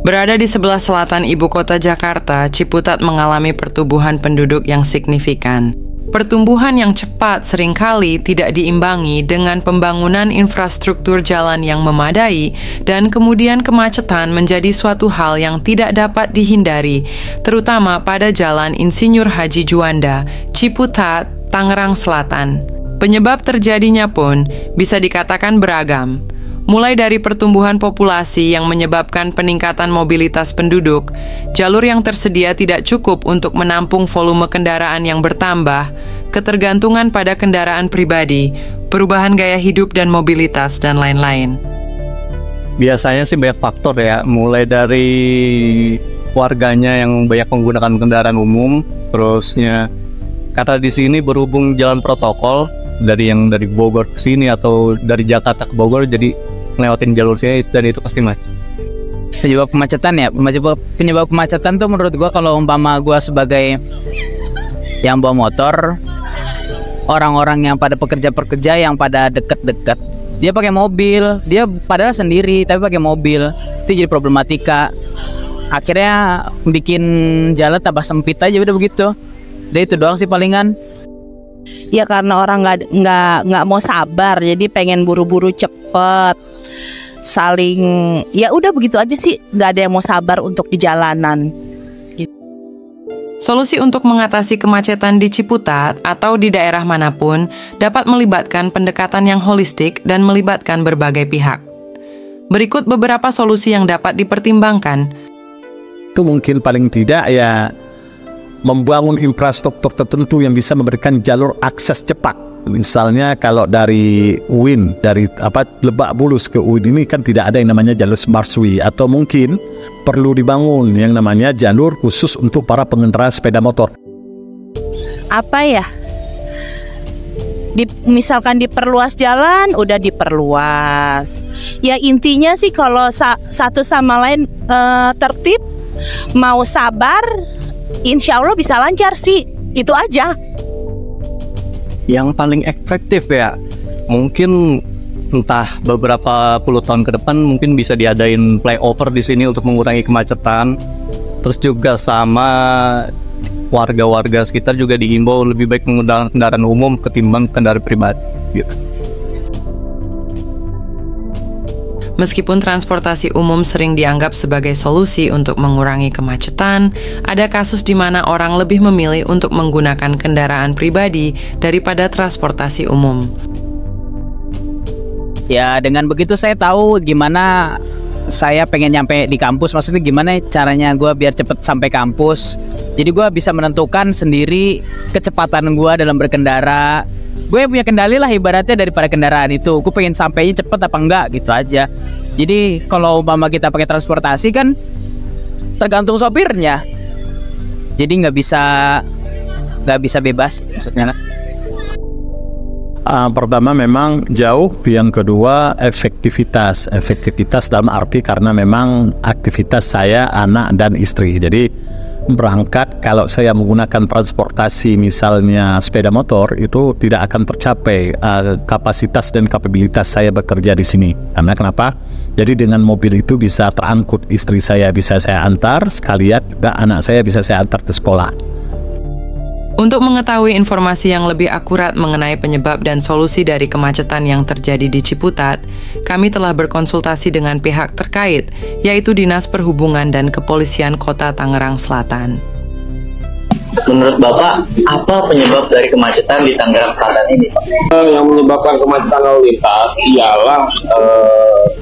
Berada di sebelah selatan ibu kota Jakarta, Ciputat mengalami pertumbuhan penduduk yang signifikan. Pertumbuhan yang cepat seringkali tidak diimbangi dengan pembangunan infrastruktur jalan yang memadai, dan kemudian kemacetan menjadi suatu hal yang tidak dapat dihindari, terutama pada Jalan Insinyur Haji Juanda, Ciputat, Tangerang Selatan. Penyebab terjadinya pun bisa dikatakan beragam. Mulai dari pertumbuhan populasi yang menyebabkan peningkatan mobilitas penduduk, jalur yang tersedia tidak cukup untuk menampung volume kendaraan yang bertambah, ketergantungan pada kendaraan pribadi, perubahan gaya hidup dan mobilitas, dan lain-lain. Biasanya sih banyak faktor ya, mulai dari warganya yang banyak menggunakan kendaraan umum, terusnya karena di sini berhubung jalan protokol dari Bogor ke sini atau dari Jakarta ke Bogor, jadi ngelewatin jalur sini dan itu pasti macet. Penyebab kemacetan ya, penyebab kemacetan tuh menurut gua, kalau umpama gua sebagai yang bawa motor, orang-orang yang pada pekerja yang pada deket-deket, dia pakai mobil, dia padahal sendiri tapi pakai mobil, itu jadi problematika. Akhirnya bikin jalan tambah sempit aja, udah begitu. Udah itu doang sih palingan. Ya karena orang nggak mau sabar, jadi pengen buru-buru cepet. Saling, ya udah begitu aja sih, nggak ada yang mau sabar untuk di jalanan. Solusi untuk mengatasi kemacetan di Ciputat atau di daerah manapun dapat melibatkan pendekatan yang holistik dan melibatkan berbagai pihak. Berikut beberapa solusi yang dapat dipertimbangkan. Itu mungkin paling tidak ya membangun infrastruktur tertentu yang bisa memberikan jalur akses cepat. Misalnya kalau dari UIN, dari Lebak Bulus ke UIN ini kan tidak ada yang namanya jalur Smarsui, atau mungkin perlu dibangun yang namanya jalur khusus untuk para pengendara sepeda motor. Apa ya? Misalkan diperluas jalan, udah diperluas. Ya intinya sih kalau satu sama lain tertib, mau sabar, insya Allah bisa lancar sih. Itu aja. Yang paling efektif ya, mungkin entah beberapa puluh tahun ke depan mungkin bisa diadain flyover di sini untuk mengurangi kemacetan. Terus juga sama warga-warga sekitar juga dihimbau lebih baik menggunakan kendaraan umum ketimbang kendaraan pribadi gitu. Meskipun transportasi umum sering dianggap sebagai solusi untuk mengurangi kemacetan, ada kasus di mana orang lebih memilih untuk menggunakan kendaraan pribadi daripada transportasi umum. Ya dengan begitu saya tahu gimana saya pengen nyampe di kampus, maksudnya gimana caranya gue biar cepet sampai kampus. Jadi gue bisa menentukan sendiri kecepatan gue dalam berkendara. Gue punya kendali lah ibaratnya daripada kendaraan itu. Gue pengen sampainya cepet apa enggak gitu aja. Jadi kalau umpama kita pakai transportasi kan tergantung sopirnya. Jadi nggak bisa bebas maksudnya. Pertama memang jauh, yang kedua efektivitas dalam arti karena memang aktivitas saya, anak dan istri. Jadi berangkat kalau saya menggunakan transportasi misalnya sepeda motor itu tidak akan tercapai kapasitas dan kapabilitas saya bekerja di sini. Karena kenapa? Jadi dengan mobil itu bisa terangkut istri saya, bisa saya antar, sekalian juga anak saya bisa saya antar ke sekolah. Untuk mengetahui informasi yang lebih akurat mengenai penyebab dan solusi dari kemacetan yang terjadi di Ciputat, kami telah berkonsultasi dengan pihak terkait, yaitu Dinas Perhubungan dan Kepolisian Kota Tangerang Selatan. Menurut Bapak, apa penyebab dari kemacetan di Tangerang Selatan ini, Pak? Yang menyebabkan kemacetan lalu lintas ialah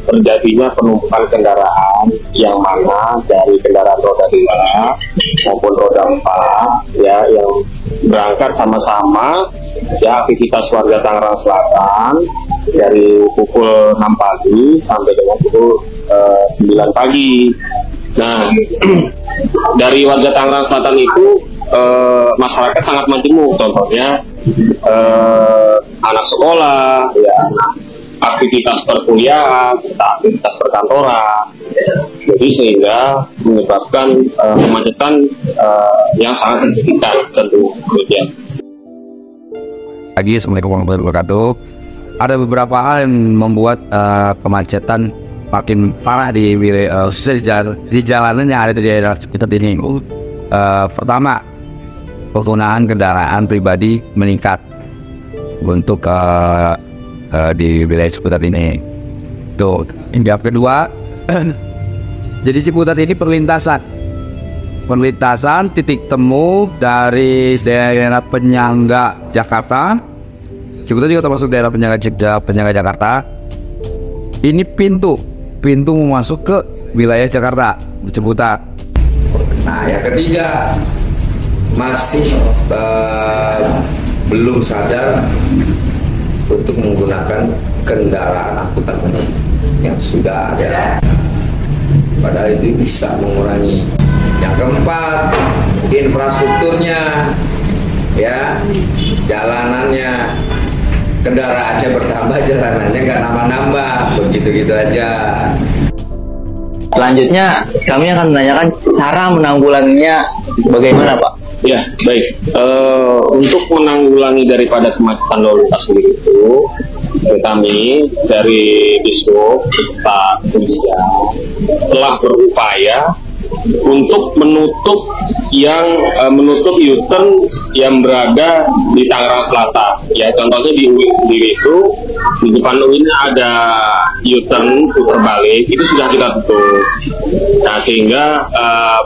terjadinya penumpukan kendaraan yang mana dari kendaraan roda 2 maupun roda 4 ya, yang berangkat sama-sama ya, aktivitas warga Tangerang Selatan dari pukul 6 pagi sampai dengan pukul 9 pagi. Nah, dari warga Tangerang Selatan itu masyarakat sangat majemuk, contohnya anak sekolah, ya, aktivitas perkuliahan, aktivitas perkantoran, jadi sehingga menyebabkan kemacetan yang sangat signifikan tentu. Assalamualaikum warahmatullahi wabarakatuh. Ada beberapa hal yang membuat kemacetan makin parah di wilayah, khususnya di jalanan yang ada di daerah sekitar ini. Pertama, penggunaan kendaraan pribadi meningkat untuk di wilayah Ciputat ini. Tuh, yang kedua, jadi Ciputat ini perlintasan titik temu dari daerah penyangga Jakarta. Ciputat juga termasuk daerah penyangga Jakarta. Ini pintu masuk ke wilayah Jakarta, Ciputat. Nah, yang ketiga, masih belum sadar untuk menggunakan kendaraan angkutan umum yang sudah ada. Padahal itu bisa mengurangi. Yang keempat, infrastrukturnya, ya, jalanannya, kendaraannya bertambah, jalanannya nggak nambah-nambah, begitu-gitu aja. Selanjutnya kami akan menanyakan cara menanggulanginya bagaimana, Pak? Ya, baik. Untuk menanggulangi daripada kemacetan lalu lintas itu, kami dari Dishub beserta kepolisian telah berupaya untuk menutup U-turn yang berada di Tangerang Selatan. Ya, contohnya di UIN sendiri itu, di depan UIN ada U-turn putar balik, itu sudah kita tutup. Nah, sehingga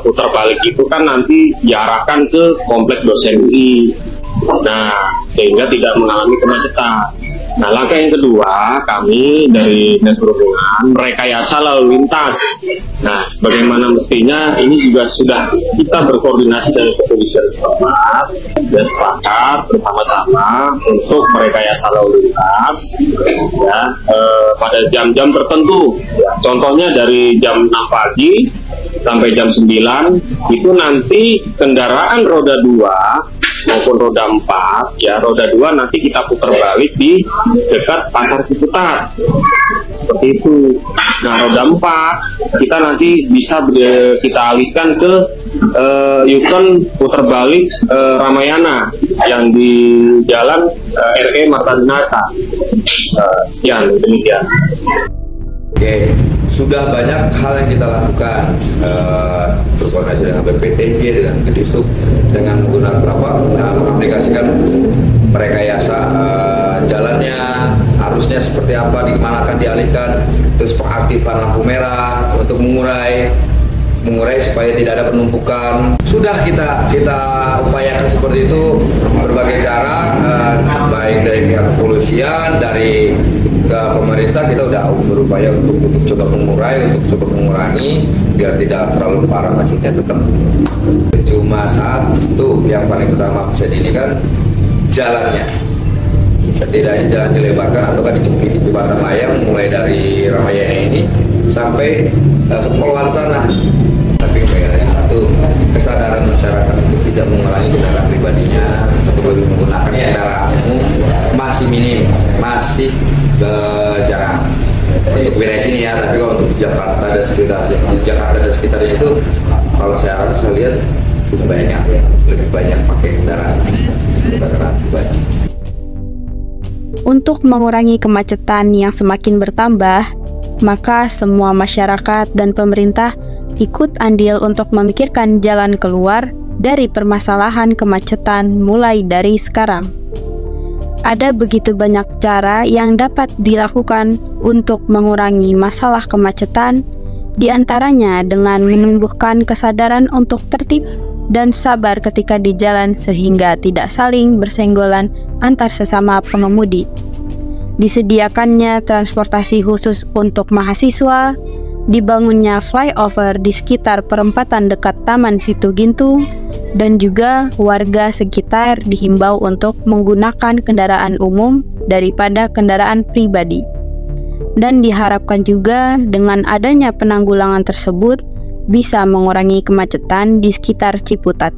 putar balik itu kan nanti diarahkan ke komplek dosen UI. Nah, sehingga tidak mengalami kemacetan. Nah, langkah yang kedua, kami dari Dinas Perhubungan merekayasa lalu lintas. Nah, sebagaimana mestinya ini juga sudah kita berkoordinasi dengan kepolisian setempat dan sepakat bersama-sama untuk merekayasa lalu lintas, ya, pada jam-jam tertentu. Contohnya dari jam 6 pagi sampai jam 9 itu nanti kendaraan roda 2 maupun roda 4, ya, roda 2 nanti kita putar balik di dekat Pasar Ciputat, seperti itu. Nah, roda 4 kita nanti bisa kita alihkan ke U-turn putar balik Ramayana yang di jalan RE Marta Dinata. Sekian, demikian. Oke, sudah banyak hal yang kita lakukan, berkoordinasi dengan BPTJ, dengan Kedishub, dengan menggunakan mengaplikasikan merekayasa jalannya, arusnya seperti apa, di mana akan dialihkan, terus pengaktifan lampu merah untuk mengurai supaya tidak ada penumpukan. Sudah kita upayakan seperti itu, berbagai cara, baik dari pihak kepolisian, dari pemerintah, kita udah berupaya untuk coba mengurangi biar tidak terlalu parah macetnya tetap. Cuma satu yang paling utama bisa diinikan, jalannya. Setidaknya jalan dilebarkan atau di jembatan layang mulai dari Ramayana ini sampai Sepolwan sana. Tapi yang satu, kesadaran masyarakat untuk tidak mengurangi kendaraan pribadinya, untuk lebih menggunakan kendaraan umum masih minim, masih jarang untuk wilayah sini, ya. Tapi kalau untuk Jakarta dan sekitarnya itu, kalau saya lihat lebih banyak pakai kendaraan pribadi. Untuk mengurangi kemacetan yang semakin bertambah, maka semua masyarakat dan pemerintah ikut andil untuk memikirkan jalan keluar dari permasalahan kemacetan mulai dari sekarang. Ada begitu banyak cara yang dapat dilakukan untuk mengurangi masalah kemacetan, di antaranya dengan menumbuhkan kesadaran untuk tertib dan sabar ketika di jalan sehingga tidak saling bersenggolan antar sesama pengemudi. Disediakannya transportasi khusus untuk mahasiswa, dibangunnya flyover di sekitar perempatan dekat Taman Situgintung, dan juga warga sekitar dihimbau untuk menggunakan kendaraan umum daripada kendaraan pribadi. Dan diharapkan juga dengan adanya penanggulangan tersebut bisa mengurangi kemacetan di sekitar Ciputat.